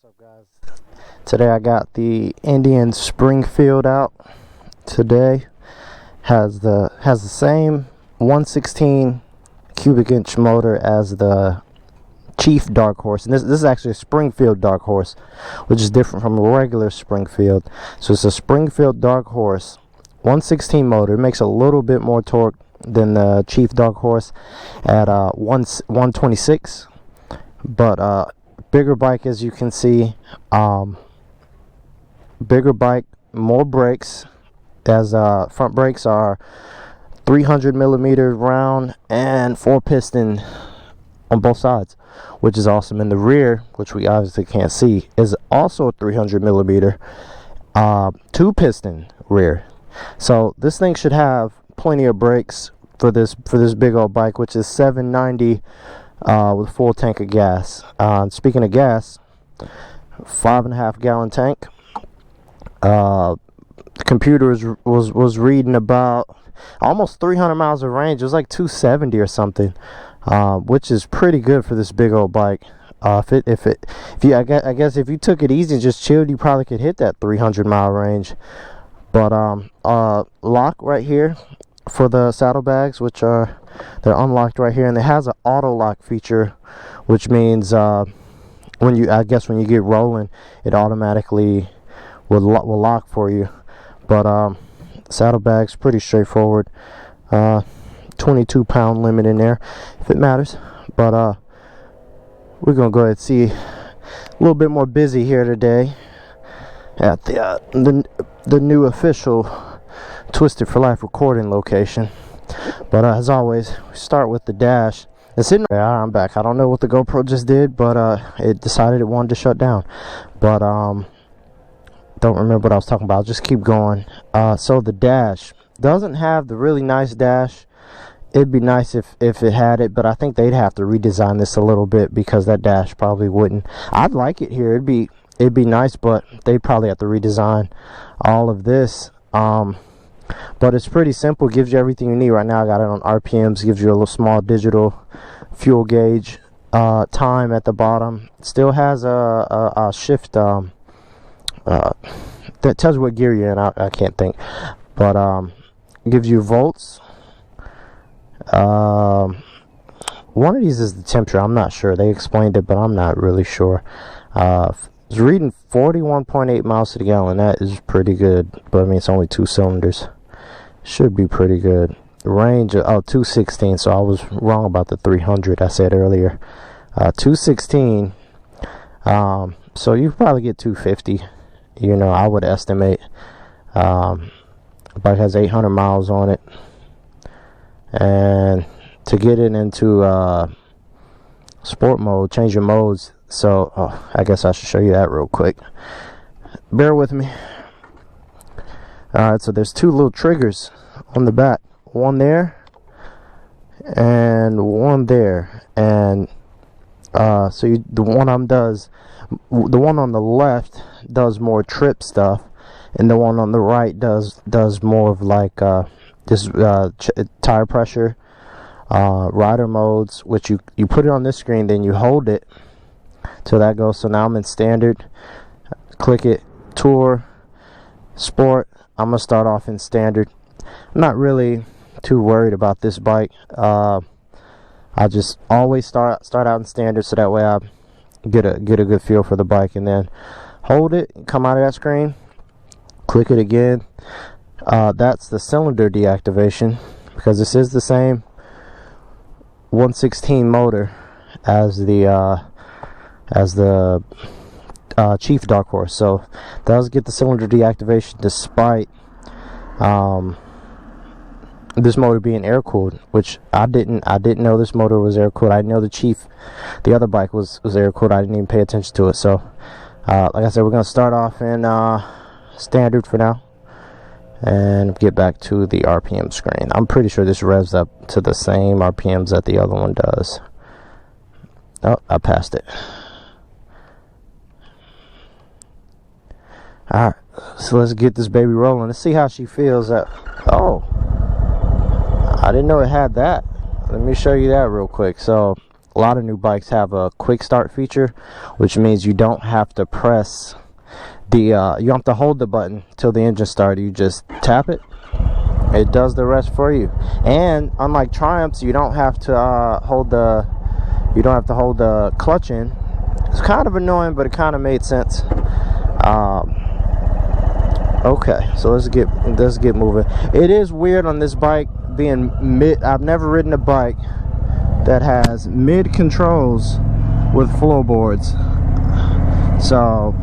What's up, guys? Today I got the Indian Springfield out. Today has the same 116 cubic inch motor as the Chief Darkhorse, and this is actually a Springfield Darkhorse, which is different from a regular Springfield. So it's a Springfield Darkhorse 116 motor. It makes a little bit more torque than the Chief Darkhorse at 126, but bigger bike, as you can see. Bigger bike, more brakes, as front brakes are 300 millimeter round and 4 piston on both sides, which is awesome. In the rear, which we obviously can't see, is also 300 millimeter 2 piston rear. So this thing should have plenty of brakes for this big old bike, which is 790 with a full tank of gas. Speaking of gas, 5.5 gallon tank. The computer was reading about almost 300 miles of range. It was like 270 or something, which is pretty good for this big old bike. I guess if you took it easy and just chilled, you probably could hit that 300 mile range. But lock right here for the saddlebags, which they're unlocked right here, and it has an auto lock feature, which means when you get rolling, it automatically will lock for you. But saddlebags pretty straightforward. 22 pound limit in there if it matters. But we're gonna go ahead and see a little bit more busy here today at the new official Twisted for Life recording location. But as always, we start with the dash. It's sitting there. I'm back. I don't know what the GoPro just did, but it decided it wanted to shut down. But don't remember what I was talking about. I'll just keep going. So the dash doesn't have the really nice dash. It'd be nice if it had it, but I think they'd have to redesign this a little bit, because that dash probably wouldn't. I'd like it here. It'd be nice, but they'd probably have to redesign all of this. But it's pretty simple. Gives you everything you need. Right now I got it on RPMs. Gives you a little small digital fuel gauge, time at the bottom. Still has a shift that tells you what gear you're in. I can't think, but gives you volts. One of these is the temperature. I'm not sure. They explained it, but I'm not really sure. It's reading 41.8 miles to the gallon. That is pretty good, but I mean, it's only 2 cylinders. Should be pretty good. Range of 216, so I was wrong about the 300 I said earlier. 216, so you probably get 250. I would estimate. The bike has 800 miles on it, and to get it into sport mode, change your modes. So I guess I should show you that real quick. Bear with me. Alright, so there's 2 little triggers on the back. One there and one there. And so the one on the left does more trip stuff, and the one on the right does more of like tire pressure, rider modes, which you put it on this screen, then you hold it till that goes. So now I'm in standard. Click it, tour, sport. I'm gonna start off in standard. I'm not really too worried about this bike. I just always start out in standard, so that way I get a good feel for the bike, and then hold it, come out of that screen, click it again. That's the cylinder deactivation, because this is the same 116 motor as the Chief Darkhorse, so it does get the cylinder deactivation despite this motor being air cooled, which I didn't know this motor was air cooled. I didn't know the other bike was air cooled. I didn't even pay attention to it. So like I said, we're gonna start off in standard for now and get back to the RPM screen. I'm pretty sure this revs up to the same RPMs that the other one does. Oh, I passed it. Alright, so let's get this baby rolling. Let's see how she feels. Oh, I didn't know it had that. Let me show you that real quick. So a lot of new bikes have a quick start feature, which means you don't have to press the you don't have to hold the button till the engine starts. You just tap it, it does the rest for you. And unlike Triumphs, you don't have to hold the clutch in. It's kind of annoying, but it kind of made sense. Okay, so let's get moving. It is weird on this bike being mid. I've never ridden a bike that has mid controls with floorboards, so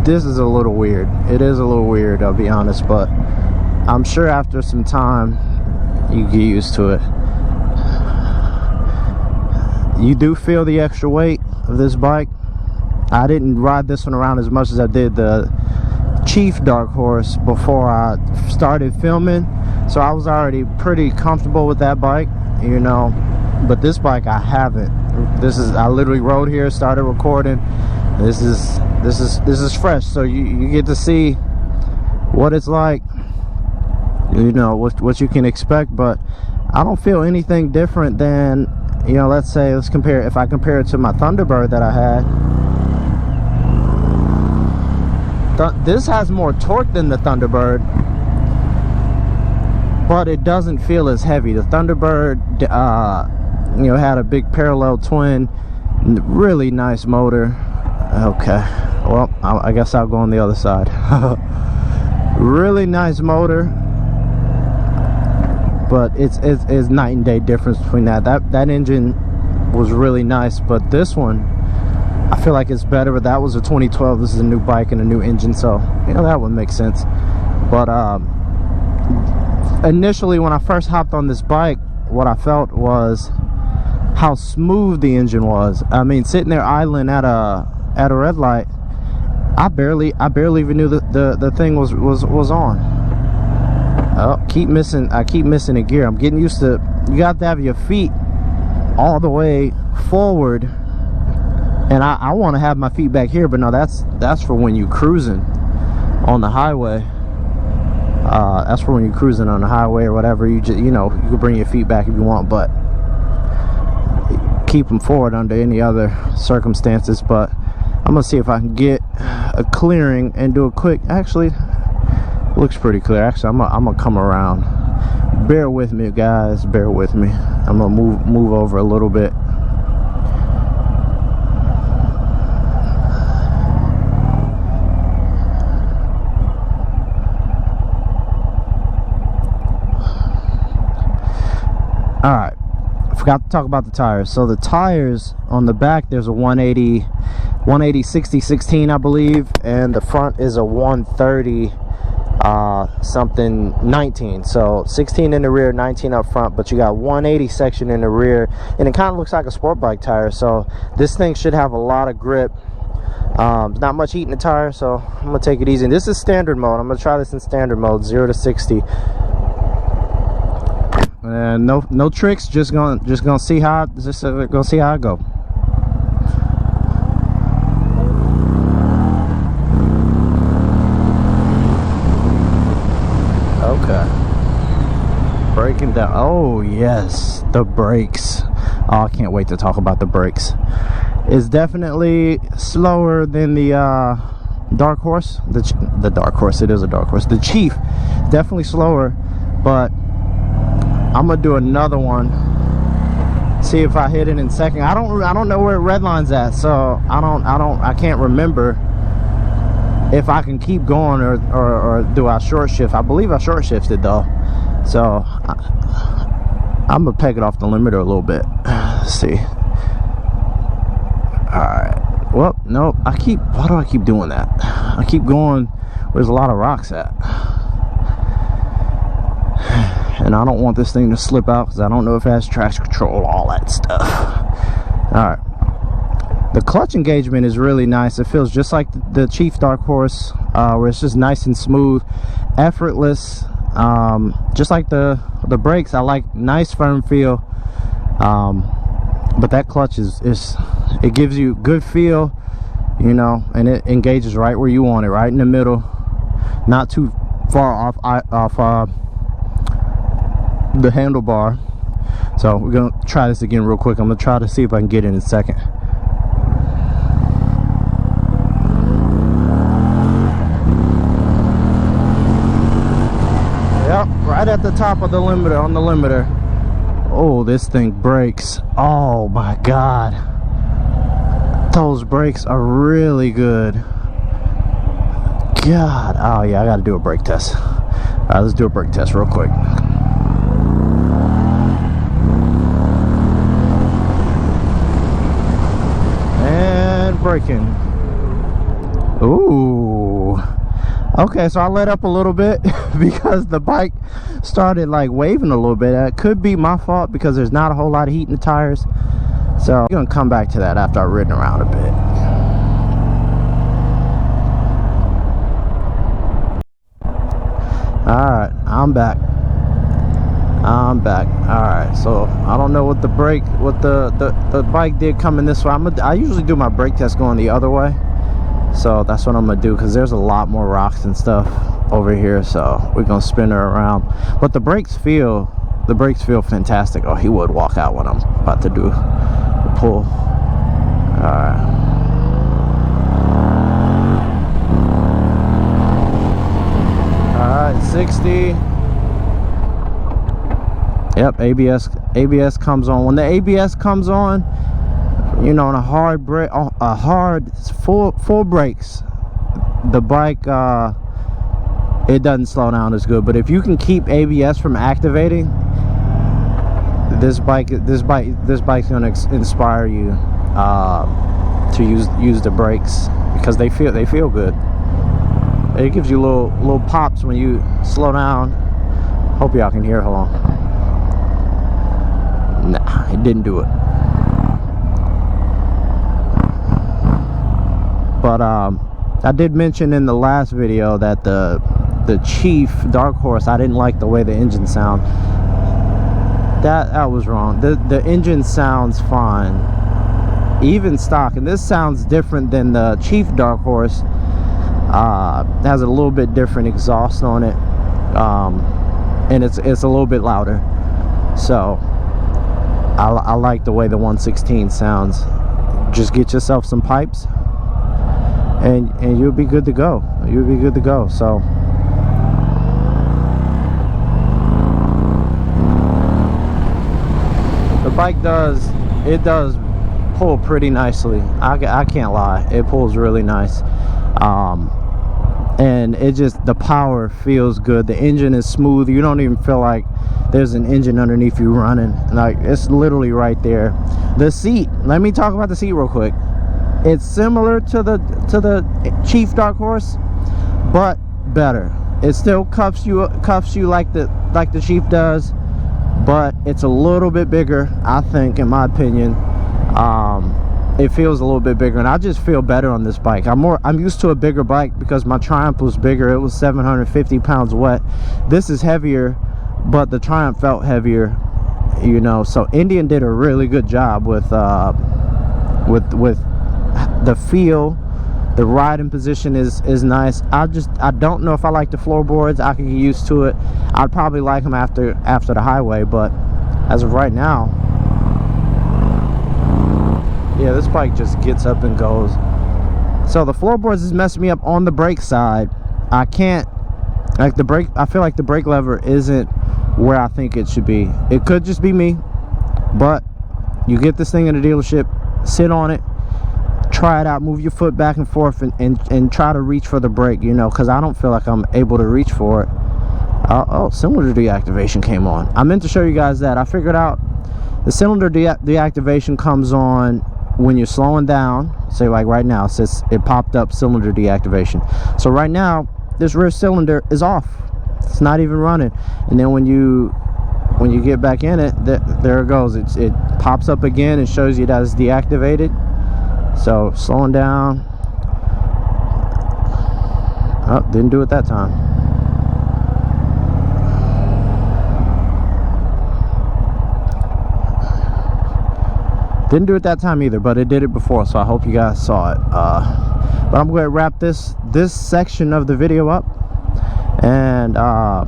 this is a little weird. It is a little weird, I'll be honest, but I'm sure after some time you get used to it. You do feel the extra weight of this bike. I didn't ride this one around as much as I did the Chief Darkhorse before I started filming, so I was already pretty comfortable with that bike, you know. But this bike I haven't. I literally rode here, started recording. This is fresh, so you get to see what it's like, you know, what you can expect. But I don't feel anything different than, you know, let's compare. If I compare it to my Thunderbird that I had, this has more torque than the Thunderbird, but it doesn't feel as heavy. The Thunderbird, you know, had a big parallel twin, really nice motor. Okay, well, I guess I'll go on the other side. Really nice motor, but it's night and day difference between that engine was really nice, but this one I feel like it's better. But that was a 2012. This is a new bike and a new engine, so you know that would make sense. But initially when I first hopped on this bike, what I felt was how smooth the engine was. I mean, sitting there idling at a red light, I barely even knew the thing was on. Oh, I keep missing a gear. I'm getting used to, you got to have your feet all the way forward, and I want to have my feet back here, but no, that's for when you cruising on the highway. That's for when you're cruising on the highway or whatever. You just, you know, you can bring your feet back if you want, but keep them forward under any other circumstances. But I'm gonna see if I can get a clearing and do a quick, actually looks pretty clear. Actually, I'm gonna come around. Bear with me, guys, bear with me. I'm gonna move over a little bit. All right, forgot to talk about the tires. So the tires on the back, there's a 180 60 16, I believe, and the front is a 130 something 19. So 16 in the rear, 19 up front, but you got 180 section in the rear, and it kind of looks like a sport bike tire. So this thing should have a lot of grip. There's not much heat in the tire, so I'm gonna take it easy. And this is standard mode. I'm gonna try this in standard mode, 0 to 60. And no tricks, just gonna see how gonna see how I go. Okay, breaking down. Oh yes, the brakes. Oh, I can't wait to talk about the brakes. It's definitely slower than the Darkhorse. The Darkhorse, it is a Darkhorse. The Chief, definitely slower, but I'm gonna do another one, see if I hit it in second. I don't know where Redline's at, so I can't remember if I can keep going or do I short shift. I believe I short shifted though, so I'm gonna peg it off the limiter a little bit. Let's see. All right, well, no, why do I keep doing that? I keep going where there's a lot of rocks at. And I don't want this thing to slip out because I don't know if it has traction control, all that stuff. Alright. The clutch engagement is really nice. It feels just like the Chief Darkhorse, where it's just nice and smooth, effortless. Just like the brakes, I like nice firm feel. But that clutch it gives you good feel, you know, and it engages right where you want it, right in the middle, not too far off the handlebar. So we're gonna try this again real quick. I'm gonna try to see if I can get in a second. Yep, right at the top of the limiter, on the limiter. Oh, this thing brakes. Oh my God. Those brakes are really good. God. Oh yeah, I gotta do a brake test. Alright, let's do a brake test real quick. And braking. Ooh. Okay, so I let up a little bit because the bike started like waving a little bit. That could be my fault because there's not a whole lot of heat in the tires. So I'm gonna come back to that after I've ridden around a bit. Alright, I'm back. Alright, so I don't know what the bike did coming this way. I usually do my brake test going the other way. So that's what I'm gonna do, because there's a lot more rocks and stuff over here, so we're gonna spin her around. But the brakes feel fantastic. Oh, he would walk out when I'm about to do the pull. Alright, 60. Yep, ABS comes on. When the ABS comes on, you know, on a hard brake, full brakes, the bike it doesn't slow down as good. But if you can keep ABS from activating, this bike's gonna inspire you to use the brakes, because they feel good. It gives you little pops when you slow down. Hope y'all can hear. Hold on. Nah, it didn't do it. But I did mention in the last video that the Chief Darkhorse, I didn't like the way the engine sound. That was wrong. The engine sounds fine, even stock, and this sounds different than the Chief Darkhorse. It has a little bit different exhaust on it, and it's a little bit louder. So I like the way the 116 sounds. Just get yourself some pipes, and you'll be good to go. So the bike does pull pretty nicely. I can't lie, it pulls really nice. And it just, the power feels good. The engine is smooth. You don't even feel like there's an engine underneath you running. Like, it's literally right there. The seat, let me talk about the seat real quick. It's similar to the Chief Darkhorse, but better. It still cuffs you like the Chief does, but it's a little bit bigger, I think, in my opinion. It feels a little bit bigger, and I just feel better on this bike. I'm used to a bigger bike because my Triumph was bigger. It was 750 pounds wet. This is heavier, but the Triumph felt heavier, you know. So Indian did a really good job with the feel. The riding position is nice. I don't know if I like the floorboards. I can get used to it. I'd probably like them after the highway, but as of right now, yeah, this bike just gets up and goes. So the floorboards is messing me up on the brake side. I can't, like, the brake, I feel like the brake lever isn't where I think it should be. It could just be me, but you get this thing in the dealership, sit on it, try it out, move your foot back and forth, and try to reach for the brake, you know, because I don't feel like I'm able to reach for it. Oh, cylinder deactivation came on. I meant to show you guys that. I figured out the cylinder deactivation comes on when you're slowing down. Say, like right now, it says it popped up cylinder deactivation. So right now, this rear cylinder is off. It's not even running. And then when you get back in it, there it goes. It pops up again and shows you that it's deactivated. So slowing down. Oh, didn't do it that time. Didn't do it that time either, but it did it before, so I hope you guys saw it. But I'm going to wrap this section of the video up, and I'm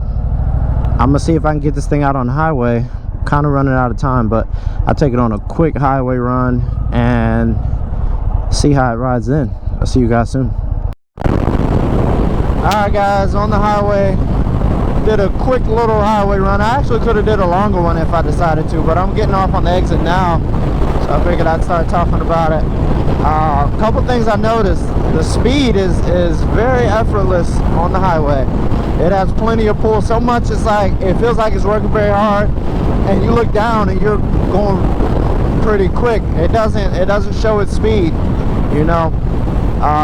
gonna see if I can get this thing out on the highway, kind of running out of time, but I'll take it on a quick highway run and see how it rides in. I'll see you guys soon. Alright guys, on the highway, did a quick little highway run. I actually could have did a longer one if I decided to, but I'm getting off on the exit now, so I figured I'd start talking about it. A couple things I noticed. The speed is very effortless on the highway. It has plenty of pull, so much it's like it feels like it's working very hard, and you look down and you're going pretty quick. It doesn't show its speed, you know.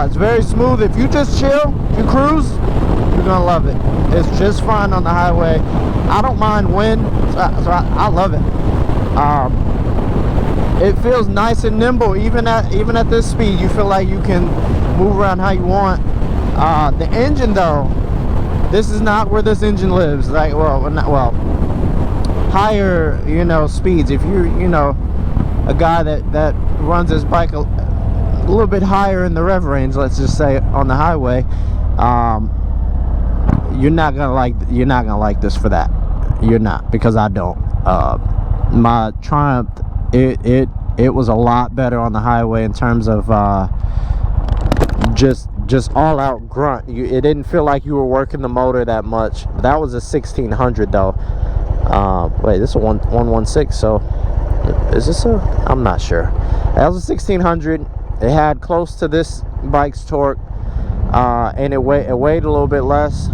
It's very smooth. If you just chill, you cruise, you're gonna love it. It's just fine on the highway. I don't mind wind, so I love it. It feels nice and nimble. Even at this speed, you feel like you can move around how you want. The engine though, this is not where this engine lives. Like, higher, you know, speeds. If you're, you know, a guy that runs his bike a little bit higher in the rev range, let's just say, on the highway, you're not gonna like this for that. You're not, because I don't. My Triumph, it was a lot better on the highway in terms of just all out grunt. It didn't feel like you were working the motor that much. That was a 1600 though. Wait, this is a 116, so is this a, I'm not sure. That was a 1600. It had close to this bike's torque, and it weighed a little bit less,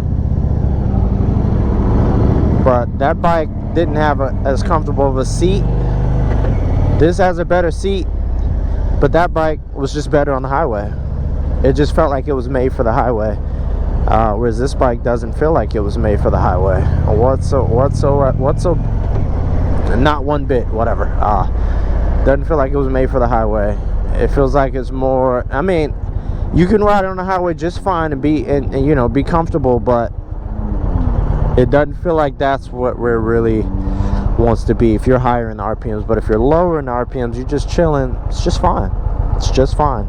but that bike didn't have as comfortable of a seat. This has a better seat, but that bike was just better on the highway. It just felt like it was made for the highway, whereas this bike doesn't feel like it was made for the highway. Not one bit, whatever. Doesn't feel like it was made for the highway. It feels like it's more, I mean, you can ride on the highway just fine and you know, be comfortable, but it doesn't feel like that's what we're really wants to be if you're higher in the RPMs. But if you're lower in the RPMs, you're just chilling, it's just fine. It's just fine.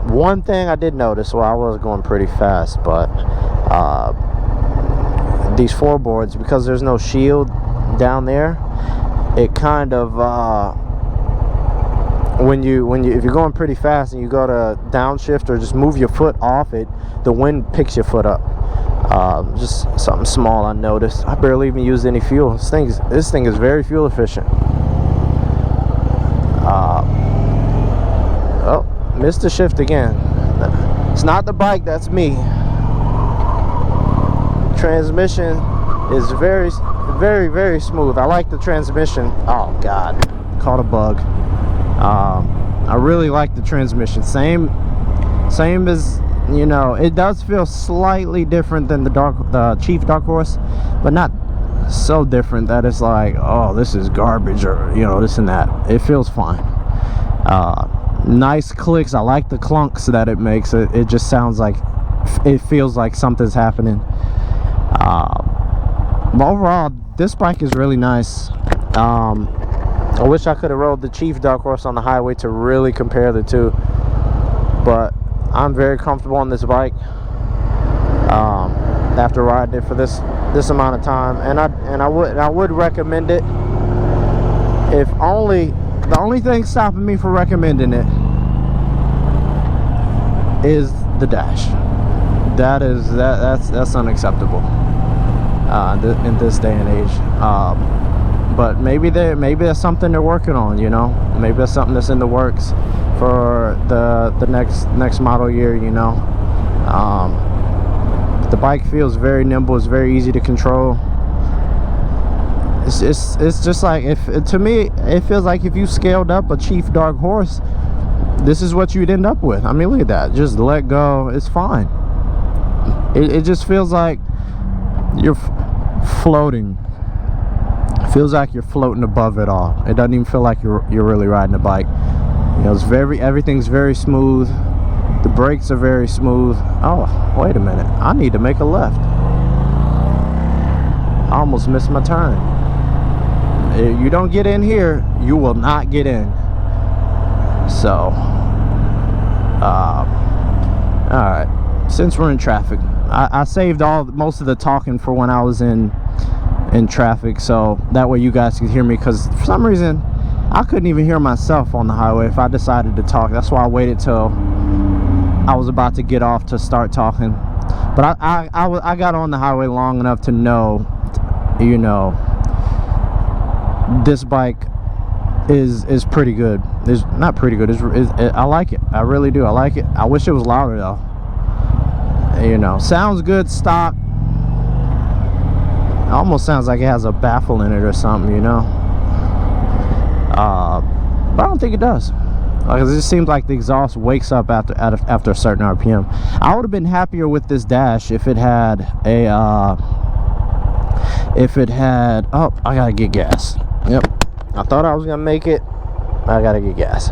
One thing I did notice, well, I was going pretty fast, but these floorboards, because there's no shield down there, it kind of if you're going pretty fast and you go to downshift or just move your foot off it, the wind picks your foot up. Just something small I noticed. I barely even used any fuel. This thing is very fuel efficient. Oh, missed the shift again. It's not the bike, that's me. Transmission is very, very, very smooth. I like the transmission. Oh God, caught a bug. I really like the transmission. Same as, you know, it does feel slightly different than the Chief Darkhorse, but not so different that it's like, oh, this is garbage, or, you know, this and that. It feels fine. Nice clicks. I like the clunks that it makes. It just sounds like, it feels like something's happening. But overall, this bike is really nice. I wish I could have rode the Chief Darkhorse on the highway to really compare the two, but I'm very comfortable on this bike after riding it for this amount of time, and I would recommend it. If only, the only thing stopping me from recommending it is the dash. That's unacceptable in this day and age. But maybe there's something they're working on, you know. Maybe there's something that's in the works for the next model year, you know. The bike feels very nimble. It's very easy to control. It's just like, to me it feels like if you scaled up a Chief Darkhorse, this is what you'd end up with. I mean, look at that. Just let go. It's fine. It just feels like you're floating. It feels like you're floating above it all. It doesn't even feel like you're really riding a bike. You know, everything's very smooth. The brakes are very smooth. Oh, wait a minute. I need to make a left. I almost missed my turn. If you don't get in here, you will not get in. So, alright. Since we're in traffic, I saved most of the talking for when I was in in traffic, so that way you guys can hear me, because for some reason I couldn't even hear myself on the highway if I decided to talk. That's why I waited till I was about to get off to start talking. But I got on the highway long enough to know, you know, this bike is pretty good. It's not pretty good. I like it. I really do. I like it. I wish it was louder though. You know, sounds good stock. It almost sounds like it has a baffle in it or something, you know. But I don't think it does. Like, it just seems like the exhaust wakes up after a certain RPM. I would have been happier with this dash if it had a oh, I gotta get gas. Yep, I thought I was gonna make it. I gotta get gas.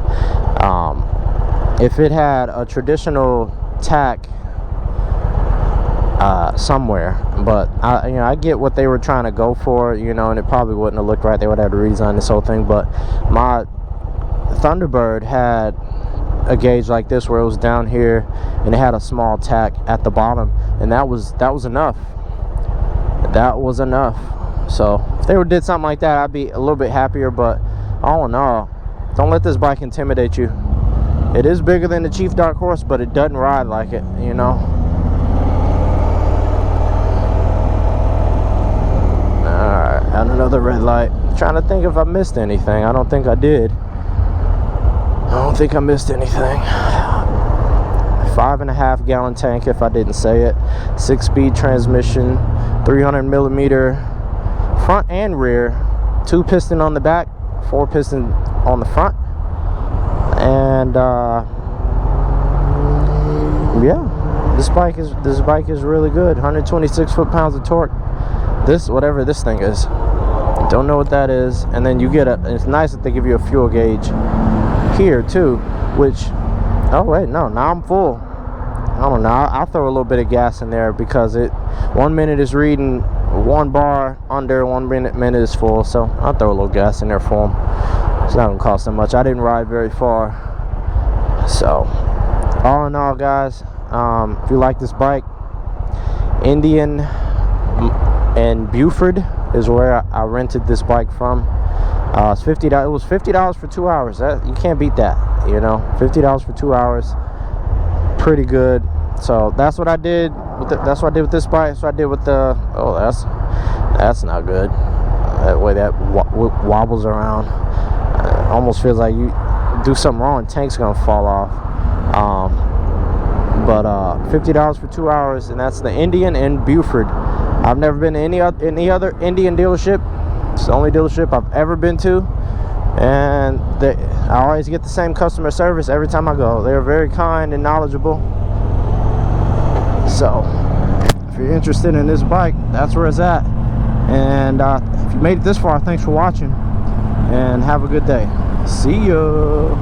If it had a traditional tack somewhere, but I get what they were trying to go for, you know, and it probably wouldn't have looked right. They would have to redesign this whole thing. But my Thunderbird had a gauge like this where it was down here and it had a small tack at the bottom, and that was enough. That was enough. So if they did something like that, I'd be a little bit happier. But all in all, don't let this bike intimidate you. It is bigger than the Chief Darkhorse, but it doesn't ride like it, you know. Alright, had another red light. Trying to think if I missed anything. I don't think I did. I don't think I missed anything. 5.5 gallon tank, if I didn't say it. 6-speed transmission, 300 millimeter front and rear, 2 piston on the back, 4 piston on the front, and yeah, this bike is really good. 126 foot-pounds of torque. This, whatever this thing is, don't know what that is. And then you get it's nice that they give you a fuel gauge here too, which, oh wait, no, now I'm full. I don't know, I'll throw a little bit of gas in there because 1 minute is reading 1 bar under, 1 minute is full, so I'll throw a little gas in there for them. It's not gonna cost them much. I didn't ride very far. So all in all, guys, if you like this bike, Indian and Buford is where I rented this bike from. It's $50. It was $50 for 2 hours. You can't beat that, you know. $50 for 2 hours, pretty good. So that's what I did. That's what I did with this bike. That's what I did with the. Oh, that's not good. That way that wobbles around. Almost feels like you do something wrong, tank's gonna fall off. But $50 for 2 hours, and that's the Indian and Buford. I've never been to any other Indian dealership. It's the only dealership I've ever been to, and I always get the same customer service every time I go. They're very kind and knowledgeable. So if you're interested in this bike, that's where it's at. And if you made it this far, thanks for watching, and have a good day. See ya.